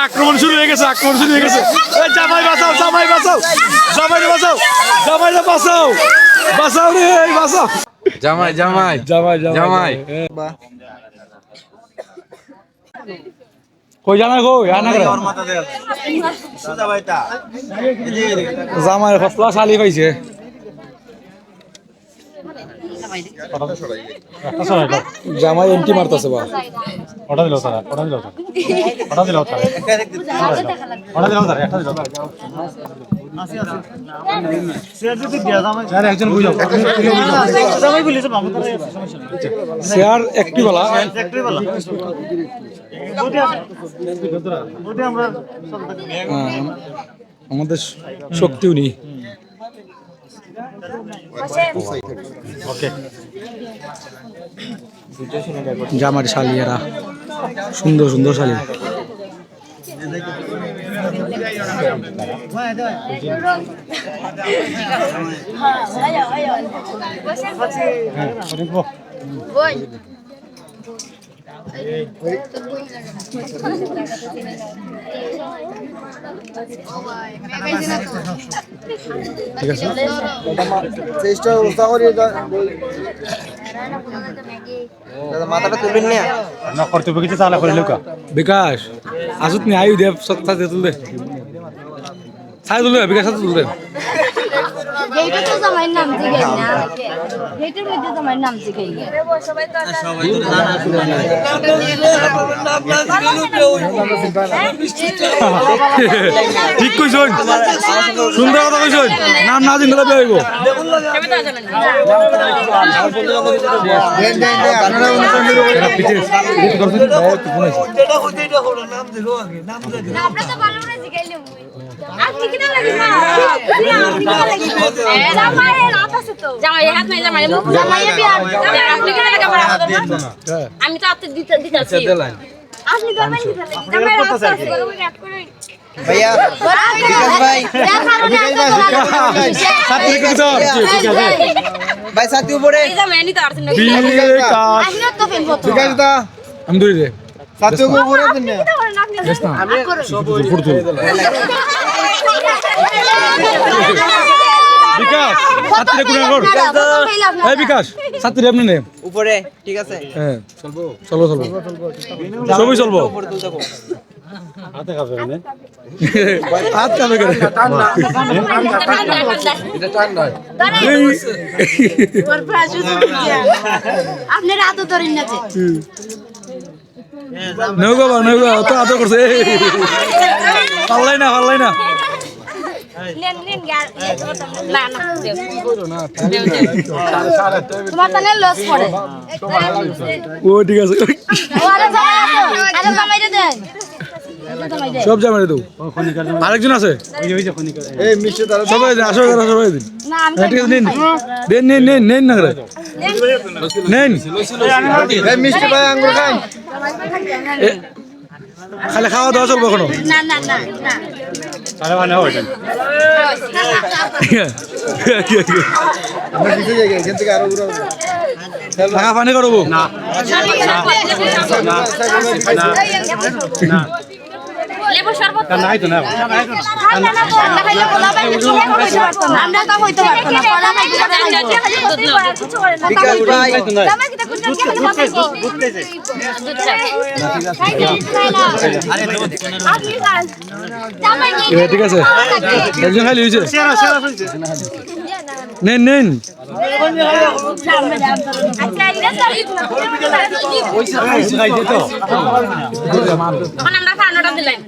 আক্রমণ শুরু হয়ে গেছে, আক্রমণ শুরু হয়ে গেছে। জামাই বাঁচাও, জামাই বাঁচাও, জামাই বাঁচাও, জামাই বাঁচাও, বাঁচাও রে, বাঁচাও। জামাই জামাই জামাই জামাই কই জামাই কই আনা করে জামাই ফসলা শালি পাইছে। জামাই এন্টি মারতেছে বা ওটা দিল তারা, ওটা দিল তারা, ওটা দিল তারা, ওটা দিল তারা, একটা দিল তারা। শেয়ার একটি বলা আমাদের শক্তিও নেই। জামার শালিয়ারা সুন্দর সুন্দর শালি। ঠিক আছে মাথাটা তুলবেন না করতে কিছু তাহলে করিল বিকাশ আসুত নি আয়ু দেব সত্তা তুলবে ছাই তুলবে বিকাশ তুলবে। এইটা তো জামাইয়ের নাম জিগাই না, এইটার মধ্যে জামাইয়ের নাম জিগাই না। ঠিক কইছন, সুন্দর কথা কইছন, নাম না দিন গেলে হইব। আপনি কি না লাগি না জামাইয়ের রাত আছে তো, জামাইয়ের হাত নাই, জামাইয়ের বিয়ার আপনি কি না লাগা বড় আমি তো আপনি দিতেছি আপনি করবেন কি জামাইয়ের রাত আছে রাত করে ভাইয়া বিকাশ ভাই সাথে কি তো ঠিক আছে ভাই সাথে উপরে এই জামাই নি তো আর না বিকাশ আসলে তো ফেল ফটো বিকাশ দা আমি ধরে দে সাথে উপরে দেন না আপনি সব ফুটতো বিকাশ সাথে কোন কর এই বিকাশ সাথে আপনি নে উপরে ঠিক আছে হ্যাঁ চলবো চলবো সবই চলবো হাতে খাবে না হাত খাবে করে টান না এটা টান নয় আপনি রাত ধরেন না নৌকা তো আদর করছে পাল্লাই না লেন না না তোমার তানে লস পড়ে ও ঠিক আছে আরে জামাই দেন সব জামাই দাও আরেকজন আছে এই মিষ্টি দাও সবাই দিন আসো সবাই দিন না আমি ঠিক আছে নেন না করে নেন এই মিষ্টি ভাই আঙ্গুর খান খালি খাওয়া দাওয়া চলবে এখনো না না না না আরে মানে ওইটা আমরা দিতে যাই এখান থেকে আরো ঘুরে টাকা পানি করবো না লেবু শরবত নাই তো না আমরা তো হইতে পারতো না কলা খাইতে বিকাশ ভাই ঠিক আছে একজন খালি হয়েছে নেন আমরা খানাটা দিলাম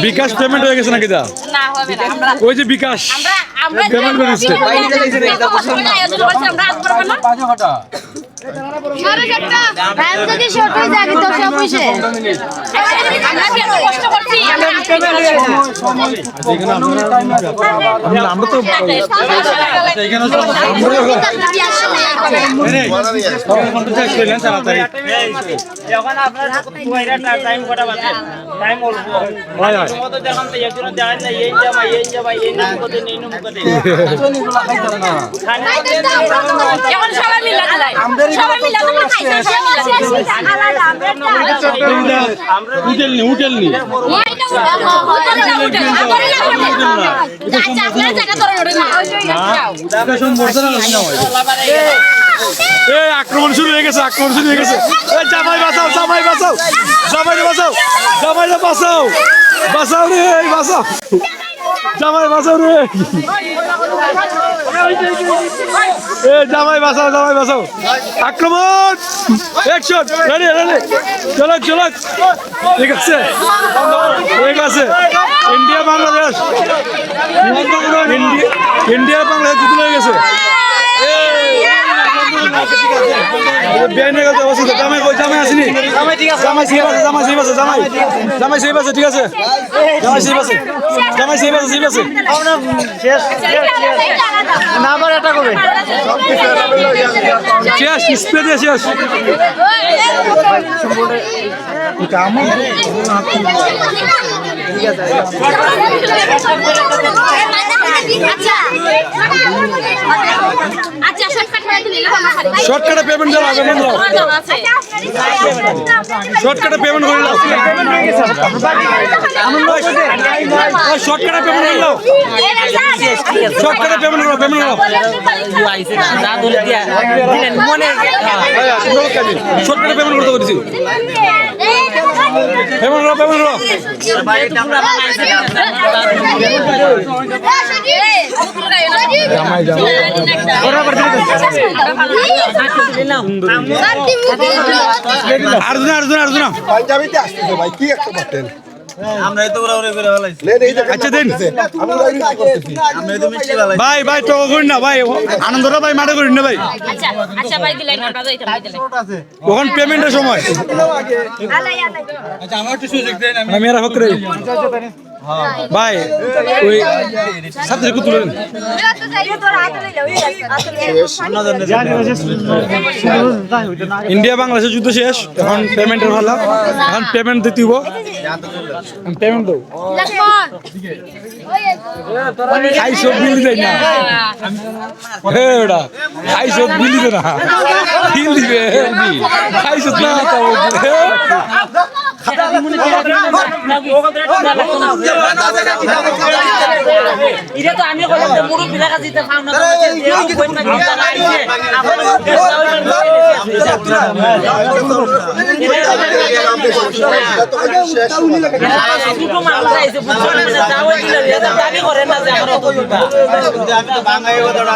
বিকাশ পেমেন্ট হয়ে গেছে নাকি দা ওই যে বিকাশ পেমেন্ট করে দিচ্ছে টাইম যদি শর্ট হয়ে যায় তো সব হইছে আমরা কি এত কষ্ট করছি আমরা তো যখন আপনার টাইম কটা বাজে টাইম অল্প তো যখন তো একজন দেখেন না এই যাবা এই মুখতে নেই মুখতে এখন সবাই মিলে খাই সবাই মিলে আমরা খাইছি আলাদা আমরা হোটেল নি আক্রমণ শুরু হয়ে গেছে জামাই বাঁচাও জামাই বাঁচাও রে বাঁচাও জামাই বাঁচাও রে জামাই বাঁচাও আক্রমণ অ্যাকশন রেডি চলো ঠিক আছে ইন্ডিয়া বাংলাদেশ যুদ্ধ হয়ে গেছে জামাই আসেনি জামাই সেই আছে ঠিক আছে জামাই সেই আছে না আবার এটা করবে শেষ স্প্রে শেষ আচ্ছা শর্টকাটে পেমেন্ট দাও শর্টকাটে পেমেন্ট করে দাও শর্টকাটে পেমেন্ট করে দাও শর্টকাটে পেমেন্ট করো শর্টকাটে পেমেন্ট করতে বলেছি পেমেন্ট করো আর্জুনা ভাই কি একটা পাতেন আমরা তো ওরা ওরে করে ফেলাইছি আচ্ছা দেন আমরা তো মিষ্টি ফেলাইছি ভাই তো করেন না ভাই আনন্দটা ভাই মাঠে করেন না ভাই আচ্ছা ভাই দিলাই না যাইতে দিলাই কখন পেমেন্টের সময় আলাই আচ্ছা আমার একটু সুযোগ দেন আমি মেরা ফকরে ভাই ওই সাথে একটু তুলে ইন্ডিয়া বাংলাদেশের যুদ্ধ শেষ এখন পেমেন্টের ভালো এখন পেমেন্ট দিতে হইব পেমেন্ট দেবো খাই সব বিল দেয় না ওটা খাই সব বিল দিবে না বিল দিবে খাই সব না এটা তো আমি কইলাম যে মুরু বিলা কাছে দিতে খাও না কই না দিতে আইছে দুটো মাল আইছে বুঝছেন না দাও দিলে এটা দাবি করেন না যে আমার অত দিবা বাঙাই কথাটা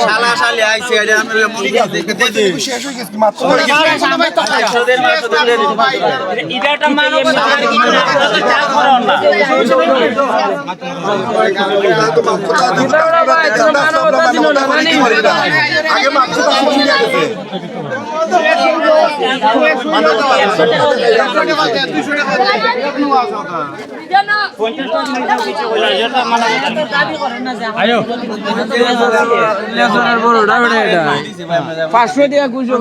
শালা শালি আইছে এটা আমরা মনে দেখে দে শেষ হয়ে গেছে মাত্র এটা মানব আর কি না চা করো না আগে মাত্র দাবি করেন না যে আয়ো 500 টাকা গুজো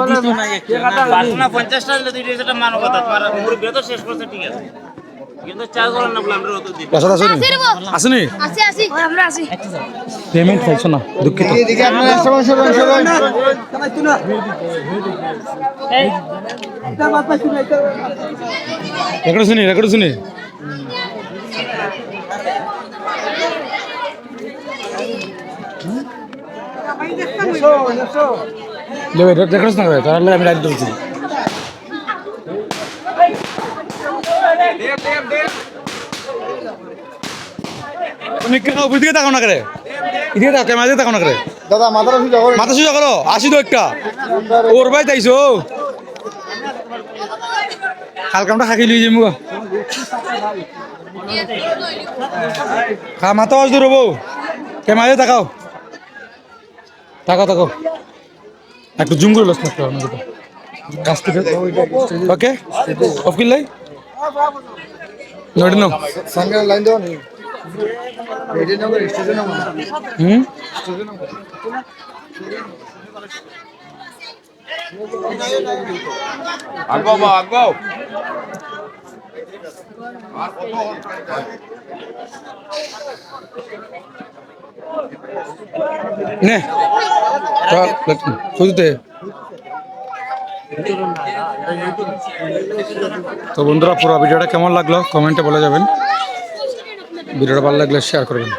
না 50 টাকা দিলে দুইটা যেটা মানবতা তোমার মুরগি তো শেষ করতে ঠিক আছে কিন্তু চা করেন না বলে আমরা অত দিই আসেনি আসি আমরা আসি পেমেন্ট চাইছো না দুঃখিত এদিকে আপনারা সবাই রেকর্ড শুনি রেকর্ড না করে তাহলে আমি রাইট দিচ্ছি বুঝতে তাকাও না করে এদিকে তাকাও ক্যামেরা তাকাও না করে দাদা মাথা সোজা করো আসি তো একটা ওর ভাই তাইছো হালকামটা খাকি লিয়ে যাবো খা মাথা আজ দূর হবো ক্যামেরা তাকাও তাকো তাকো একটু জুম করে লস না কাছ থেকে ওকে অফ কি লাই নড়নো সঙ্গে লাইন দেওয়া নেই রেডি নম্বর স্টেশন নম্বর হুম আগো বা আগো নে চল খুঁজতে তো বন্ধুরা পুরো ভিডিওটা কেমন লাগলো কমেন্টে বলে যাবেন ভিডিওটা ভালো লাগলে শেয়ার করবেন